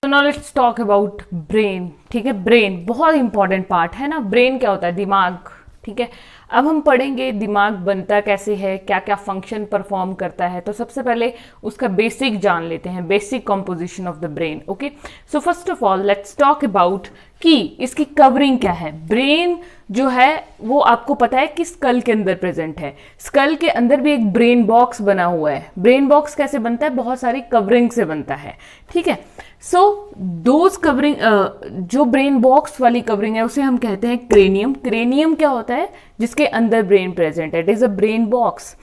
Now let's talk about brain. ठीक है, brain बहुत इंपॉर्टेंट पार्ट है ना। ब्रेन क्या होता है? दिमाग। ठीक है, अब हम पढ़ेंगे दिमाग बनता कैसे है, क्या क्या फंक्शन परफॉर्म करता है। तो सबसे पहले उसका बेसिक जान लेते हैं, basic composition of the brain. Okay, so first of all let's talk about कि इसकी कवरिंग क्या है। ब्रेन जो है वो आपको पता है कि स्कल के अंदर प्रेजेंट है। स्कल के अंदर भी एक ब्रेन बॉक्स बना हुआ है। ब्रेन बॉक्स कैसे बनता है? बहुत सारी कवरिंग से बनता है। ठीक है, सो दोज कवरिंग, जो ब्रेन बॉक्स वाली कवरिंग है उसे हम कहते हैं क्रेनियम। क्रेनियम क्या होता है? जिसके अंदर ब्रेन प्रेजेंट है, it is a brain box.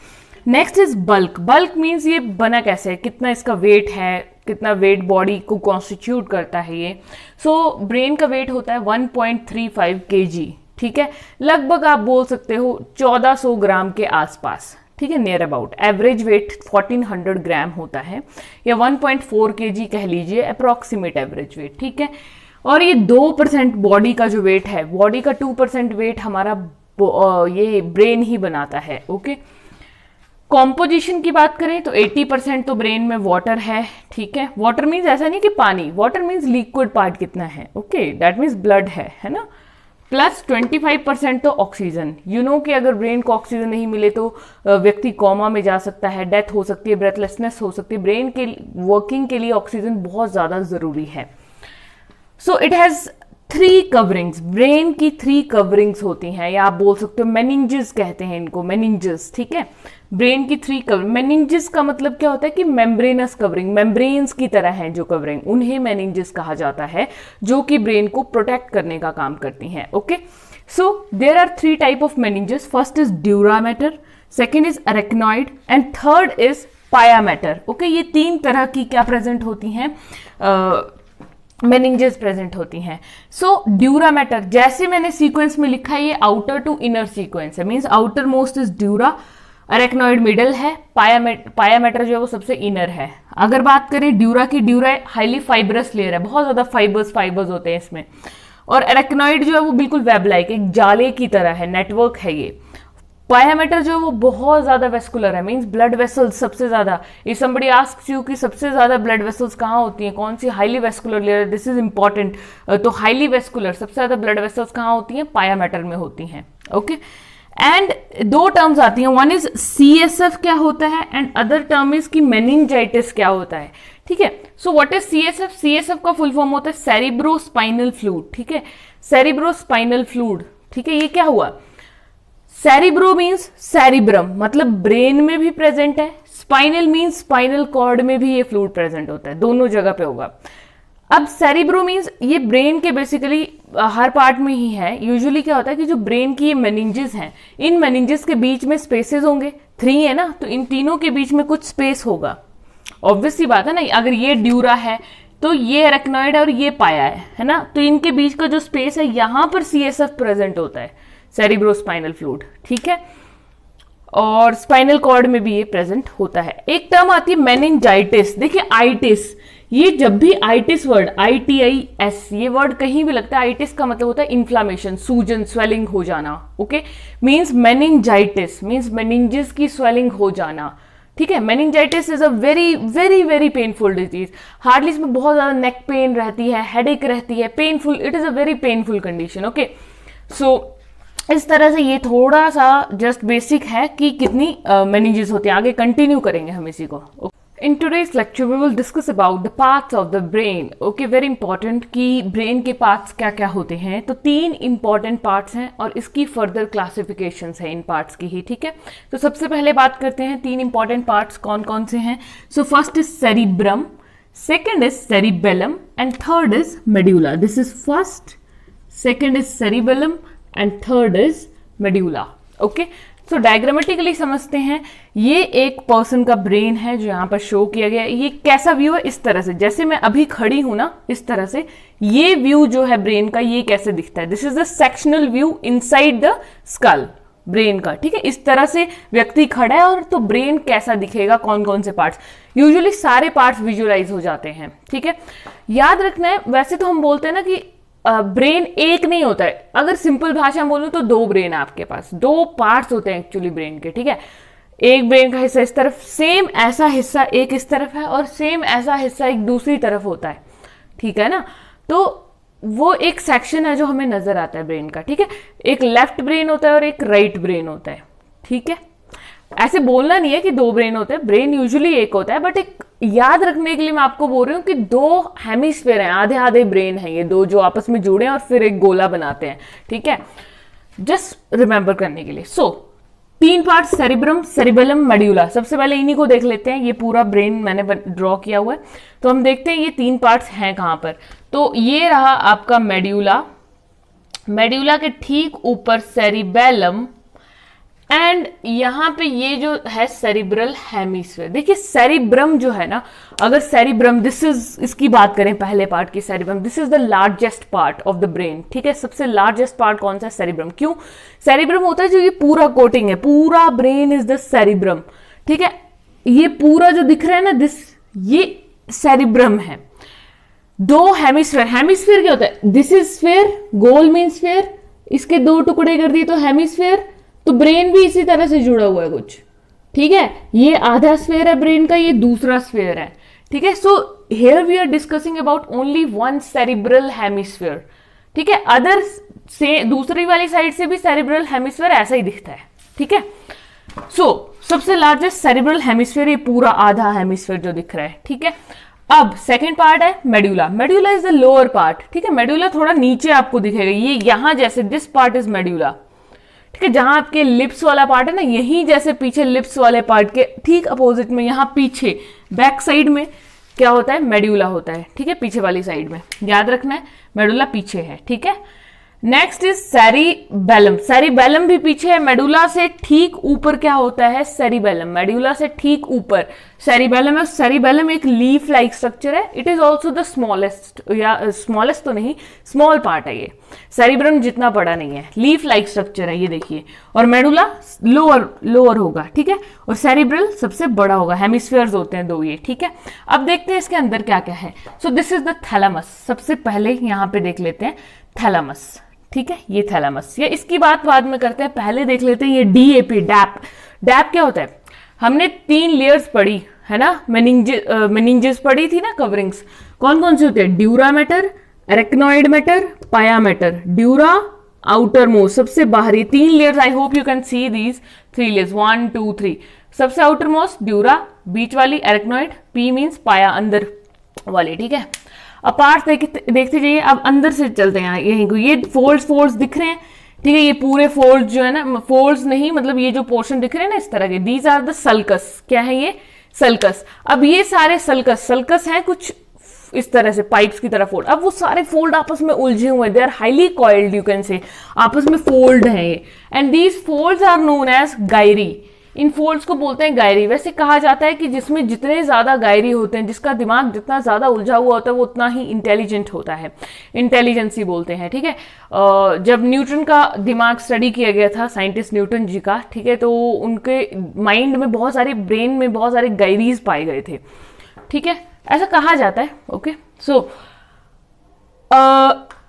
Next is bulk. Bulk means ये बना कैसे है, कितना इसका वेट है, कितना वेट बॉडी को कॉन्स्टिट्यूट करता है ये। सो ब्रेन का वेट होता है 1.35 kg। ठीक है, लगभग आप बोल सकते हो 1400 ग्राम के आसपास। ठीक है, नियर अबाउट। एवरेज वेट 1400 ग्राम होता है, या 1.4 kg कह लीजिए अप्रोक्सीमेट एवरेज वेट। ठीक है, और ये 2% बॉडी का जो वेट है, बॉडी का 2% वेट हमारा ये ब्रेन ही बनाता है। ओके, कॉम्पोजिशन की बात करें तो 80% तो ब्रेन में वाटर है। ठीक है, वाटर मीन्स ऐसा नहीं कि पानी, वाटर मीन्स लिक्विड पार्ट कितना है। ओके, दैट मीन्स ब्लड है ना। प्लस 25% तो ऑक्सीजन। यू नो कि अगर ब्रेन को ऑक्सीजन नहीं मिले तो व्यक्ति कोमा में जा सकता है, डेथ हो सकती है, ब्रेथलेसनेस हो सकती है। ब्रेन के वर्किंग के लिए ऑक्सीजन बहुत ज्यादा जरूरी है। So it has 3 coverings. Brain की 3 कवरिंग्स होती हैं, या आप बोल सकते हो मेनिंजेस कहते हैं इनको, मेनिंजेस। ठीक है, ब्रेन की 3 कवरिंग। मेनिंजेस का मतलब क्या होता है कि मेम्ब्रेनस कवरिंग, मेम्ब्रेन्स की तरह है जो कवरिंग, उन्हें मेनिंजेस कहा जाता है, जो कि ब्रेन को प्रोटेक्ट करने का काम करती हैं। Okay, so there are 3 type of meninges. First is dura mater, second is arachnoid and third is pia mater. Okay, ये 3 तरह की क्या प्रेजेंट होती हैं, मेनिंजेस प्रेजेंट होती हैं। सो ड्यूरा मैटर, जैसे मैंने सीक्वेंस में लिखा है, ये आउटर टू इनर सीक्वेंस है, means outer most is dura, arachnoid middle है, पाया मैटर जो है वो सबसे इनर है। अगर बात करें ड्यूरा की, ड्यूरा हाईली फाइब्रस लेयर है, बहुत ज्यादा फाइबर्स होते हैं इसमें। और अरेक्नॉइड जो है वो बिल्कुल वेब लाइक, एक जाले की तरह है, नेटवर्क है ये। पाया मैटर जो है वो बहुत ज्यादा वेस्कुलर है, मींस ब्लड वेसल्स सबसे ज्यादा। इफ समबडी आस्क्स यू कि सबसे ज्यादा ब्लड वेसल्स कहाँ होती हैं, कौन सी highly vascular layer, this is important. तो हाईली वेस्कुलर सबसे ज्यादा ब्लड वेसल्स कहाँ होती हैं? पाया मैटर में होती हैं। ओके, एंड 2 टर्म्स आती हैं, वन इज CSF क्या होता है एंड अदर टर्म इज की मेनिंजाइटिस क्या होता है। ठीक है, so what is CSF? CSF का फुल फॉर्म होता है सेरिब्रोस्पाइनल फ्लूइड। ठीक है, सेरिब्रोस्पाइनल फ्लूइड। ठीक है, ये क्या हुआ? सेरिब्रो मीन्स सेरिब्रम, मतलब ब्रेन में भी प्रेजेंट है। स्पाइनल मीन्स स्पाइनल कॉर्ड में भी ये फ्लूइड प्रेजेंट होता है, दोनों जगह पे होगा। अब सेरिब्रो मीन्स ये ब्रेन के बेसिकली हर पार्ट में ही है। यूजुअली क्या होता है कि जो ब्रेन की ये मेनिंजेस हैं, इन मेनिंजेस के बीच में स्पेसेस होंगे, 3 है ना, तो इन तीनों के बीच में कुछ स्पेस होगा। ऑब्वियसली बात है ना, अगर ये ड्यूरा है तो ये अरेक्नॉइड है और ये पाया है ना, तो इनके बीच का जो स्पेस है यहां पर CSF प्रेजेंट होता है, सेरिब्रोस्पाइनल फ्लूइड। ठीक है, और स्पाइनल कॉर्ड में भी ये प्रेजेंट होता है। एक टर्म आती है मेनिंजाइटिस। देखिए आइटिस, ये जब भी आइटिस वर्ड, ITIS, ये वर्ड कहीं भी लगता है, आइटिस का मतलब होता है इन्फ्लामेशन, सूजन, स्वेलिंग हो जाना। Okay, means meningitis means meninges की स्वेलिंग हो जाना। ठीक है, meningitis is a very very very painful disease. Hardly इसमें बहुत ज्यादा नेक पेन रहती है, हेडेक रहती है, painful, it is a very painful condition. Okay, so इस तरह से ये थोड़ा सा जस्ट बेसिक है कि कितनी मेनिंजेस होती है। आगे कंटिन्यू करेंगे हम इसी को। In today's lecture we will discuss about the parts of the brain. Okay, very important कि ब्रेन के पार्ट्स क्या क्या होते हैं। तो 3 इंपॉर्टेंट पार्ट्स हैं और इसकी फर्दर क्लासिफिकेशंस हैं इन पार्ट्स की ही। ठीक है, तो सबसे पहले बात करते हैं 3 इंपॉर्टेंट पार्ट्स कौन कौन से हैं। So first is cerebrum, second is cerebellum and third is medulla. This is first, second is cerebellum and third is medulla. Okay, so diagrammatically समझते हैं, ये एक पर्सन का ब्रेन है जो यहाँ पर शो किया गया है। ये कैसा व्यू है? इस तरह से, जैसे मैं अभी खड़ी हूं ना, इस तरह से ये व्यू जो है ब्रेन का, ये कैसे दिखता है? This is the sectional view inside the skull, brain का। ठीक है, इस तरह से व्यक्ति खड़ा है और तो ब्रेन कैसा दिखेगा, कौन कौन से पार्ट्स, यूजुअली सारे पार्ट्स विजुअलाइज हो जाते हैं। ठीक है, याद रखना है, वैसे तो हम बोलते हैं ना कि ब्रेन एक नहीं होता है। अगर सिंपल भाषा में बोलूं तो 2 ब्रेन है आपके पास, 2 पार्ट्स होते हैं एक्चुअली ब्रेन के। ठीक है, एक ब्रेन का हिस्सा इस तरफ, सेम ऐसा हिस्सा एक इस तरफ है और सेम ऐसा हिस्सा एक दूसरी तरफ होता है। ठीक है ना। तो वो एक सेक्शन है जो हमें नजर आता है ब्रेन का, ठीक है। एक लेफ्ट ब्रेन होता है और एक राइट ब्रेन होता है, ठीक है। ऐसे बोलना नहीं है कि दो ब्रेन होते हैं, ब्रेन यूजुअली एक होता है, बट एक याद रखने के लिए मैं आपको बोल रही हूँ कि दो हेमिस्फीयर हैं, आधे आधे ब्रेन हैं ये दो, जो आपस में जुड़े हैं और फिर एक गोला बनाते हैं, ठीक है, जस्ट रिमेंबर करने के लिए। सो 3 पार्ट, सेरिब्रम, सेरिबेलम, मेड्यूला। सबसे पहले इन्हीं को देख लेते हैं। ये पूरा ब्रेन मैंने ड्रॉ किया हुआ है, तो हम देखते हैं ये 3 पार्ट्स हैं कहां पर। तो ये रहा आपका मेड्यूला, मेड्यूला के ठीक ऊपर सेरिबेलम, एंड यहां पे ये जो है सेरिब्रल हेमिस्फीयर। देखिए सेरिब्रम जो है ना, अगर सेरिब्रम दिस इज, इसकी बात करें पहले पार्ट की, cerebrum this is the largest part of the brain, ठीक है। सबसे लार्जेस्ट पार्ट कौन सा है? सेरिब्रम। क्यों? सेरिब्रम होता है जो ये पूरा कोटिंग है, पूरा ब्रेन इज द सेरिब्रम, ठीक है। ये पूरा जो दिख रहा है ना दिस, ये सेरिब्रम है। 2 हेमिस्फीयर, हेमिस्फीयर क्या होता है? This is sphere, goal mean sphere, इसके 2 टुकड़े कर दिए तो हेमिस्फीयर। तो ब्रेन भी इसी तरह से जुड़ा हुआ है कुछ, ठीक है। ये आधा स्फीयर है ब्रेन का, ये दूसरा स्फीयर है, ठीक है। So here we are discussing about only 1 cerebral hemisphere, ठीक है। अदर से दूसरी वाली साइड से भी सेरिब्रल हेमिस्फीयर ऐसा ही दिखता है, ठीक है। सो सबसे लार्जेस्ट सेरिब्रल हेमिस्फीयर, ये पूरा आधा हेमिस्फीयर जो दिख रहा है, ठीक है। अब सेकेंड पार्ट है medulla. Medulla is the lower part, ठीक है। मेड्यूला थोड़ा नीचे आपको दिखेगा, ये यहां जैसे दिस पार्ट इज मेड्यूला, ठीक है। जहां आपके लिप्स वाला पार्ट है ना, यही जैसे पीछे लिप्स वाले पार्ट के ठीक अपोजिट में, यहां पीछे बैक साइड में क्या होता है? मेड्यूला होता है, ठीक है। पीछे वाली साइड में याद रखना है, मेडुला पीछे है, ठीक है। Next is cerebellum. सेरिबेलम भी पीछे है, मेडुला से ठीक ऊपर क्या होता है? सेरिबेलम। मेडुला से ठीक ऊपर सेरिबेलम है। सेरिबेलम एक लीफ लाइक स्ट्रक्चर है। It is also the smallest, या स्मॉलेस्ट तो नहीं, स्मॉल पार्ट है ये। सेरिब्रम जितना बड़ा नहीं है, लीफ लाइक स्ट्रक्चर है ये देखिए। और मेडुला लोअर होगा, ठीक है। और सेरिब्रल सबसे बड़ा होगा। हेमिस्फीयर्स होते हैं 2 ये, ठीक है। अब देखते हैं इसके अंदर क्या क्या है। So this is the thalamus. सबसे पहले यहां पे देख लेते हैं थैलेमस, ठीक है। ये थैलेमस, ये इसकी बात बाद में करते हैं, पहले देख लेते हैं ये डीएपी, डैप। डैप क्या होता है? हमने 3 लेयर्स पढ़ी है ना, मेनिंजेस पढ़ी थी ना, कवरिंग्स। कौन कौन से होते हैं? ड्यूरा मैटर, एरेक्नॉइड मैटर, पाया मैटर। ड्यूरा आउटर मोस्ट, सबसे बाहरी 3 layers. I hope you can see these 3 layers, 1 2 3। सबसे आउटर मोस्ट ड्यूरा, बीच वाली एरेक्नॉइड, पी मीन्स पाया, अंदर वाली, ठीक है। अब पार्ट देखते जाइए। अब अंदर से चलते हैं, यहीं को ये फोल्ड्स दिख रहे हैं, ठीक है। ये पूरे फोल्ड्स जो है ना, फोल्ड्स नहीं मतलब ये जो पोर्शन दिख रहे हैं ना इस तरह के, दीज आर द सल्कस। क्या है ये? सल्कस। अब ये सारे सल्कस हैं कुछ इस तरह से पाइप्स की तरह फोल्ड। अब वो सारे फोल्ड आपस में उलझे हुए, they are highly coiled, you can say, आपस में फोल्ड है ये। And these folds are known as gyri. इन फोल्ड्स को बोलते हैं गायरी। वैसे कहा जाता है कि जिसमें जितने ज्यादा गायरी होते हैं, जिसका दिमाग जितना ज्यादा उलझा हुआ होता है, वो उतना ही इंटेलिजेंट होता है। इंटेलिजेंसी बोलते हैं, ठीक है। जब न्यूटन का दिमाग स्टडी किया गया था, साइंटिस्ट न्यूटन जी का, ठीक है, तो उनके माइंड में बहुत सारे, ब्रेन में बहुत सारे गायरीज पाए गए थे, ठीक है, ऐसा कहा जाता है। Okay, so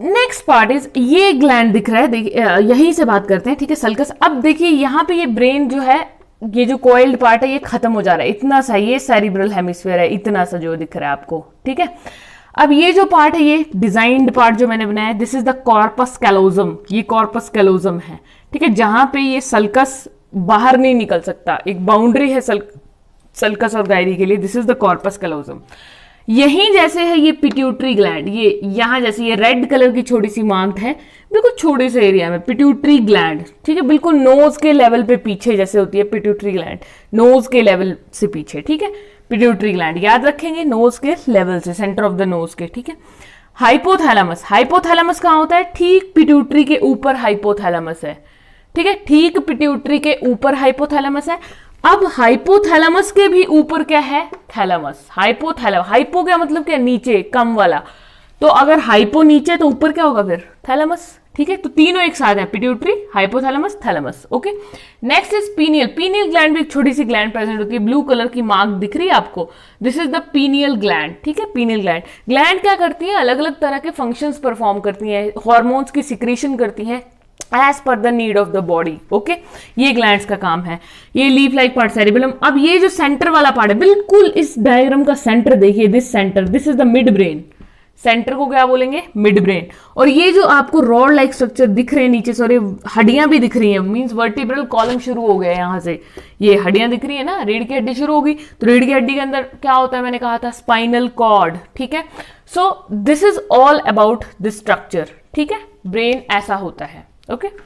next part is, ये ग्लैंड दिख रहा है, देखिए यहीं से बात करते हैं, ठीक है, सल्कस। अब देखिए यहाँ पे ये ब्रेन जो है, ये जो कॉइल्ड पार्ट है ये खत्म हो जा रहा है, इतना सा ये सेरिब्रल हेमिस्फीयर है, इतना सा जो दिख रहा है आपको, ठीक है। अब ये जो पार्ट है, ये डिजाइंड पार्ट जो मैंने बनाया है, this is the corpus callosum. ये कॉर्पस कैलोजम है, ठीक है, जहां पे ये सल्कस बाहर नहीं निकल सकता, एक बाउंड्री है सल्कस और गायरी के लिए। This is the corpus callosum. यही जैसे है ये पिट्यूटरी ग्लैंड, ये यहां जैसे ये रेड कलर की छोटी सी मांग है, बिल्कुल छोटे से एरिया में पिट्यूटरी ग्लैंड, ठीक है, बिल्कुल नोज के लेवल पे पीछे जैसे होती है पिट्यूटरी ग्लैंड, नोज के लेवल से पीछे, ठीक है, पिट्यूटरी ग्लैंड याद रखेंगे, नोज के लेवल से, सेंटर ऑफ द नोज के, ठीक है। हाइपोथैलेमस, हाइपोथैलेमस कहां होता है? ठीक पिट्यूटरी के ऊपर हाइपोथैलेमस है, ठीक है, ठीक पिट्यूटरी के ऊपर हाइपोथैलेमस है। अब हाइपोथैलेमस के भी ऊपर क्या है? थैलेमस। हाइपोथैलेमस, हाइपो क्या मतलब क्या? नीचे, कम वाला। तो अगर हाइपो नीचे तो ऊपर क्या होगा फिर? थैलेमस, ठीक है। तो तीनों एक साथ है, pituitary, hypothalamus, thalamus. Okay, next is pineal. Pineal gland भी एक छोटी सी ग्लैंड प्रेजेंट होती है, ब्लू कलर की मार्क दिख रही है आपको, this is the pineal gland, ठीक है। पीनियल ग्लैंड, ग्लैंड क्या करती है? अलग अलग तरह के फंक्शंस परफॉर्म करती है, हॉर्मोन्स की सिक्रीशन करती है as per the need of the body. Okay, ये ग्लैंड्स का काम है। ये लीफ लाइक पार्ट सेरिबेलम। अब ये जो सेंटर वाला पार्ट है, बिल्कुल इस डायग्राम का सेंटर देखिए, this centre, this is the mid brain, centre को क्या बोलेंगे, मिड ब्रेन। और ये जो आपको रॉड लाइक स्ट्रक्चर दिख रहे हैं नीचे से, और ये हड्डियां भी दिख रही हैं, मींस वर्टिब्रल कॉलम शुरू हो गया है यहां से, ये हड्डियां दिख रही है ना, रीढ़ की हड्डी शुरू होगी, तो रीढ़ की हड्डी के अंदर क्या होता है, मैंने कहा था स्पाइनल कॉर्ड, ठीक है। So this is all about this structure, ठीक है, ब्रेन ऐसा होता है, ओके।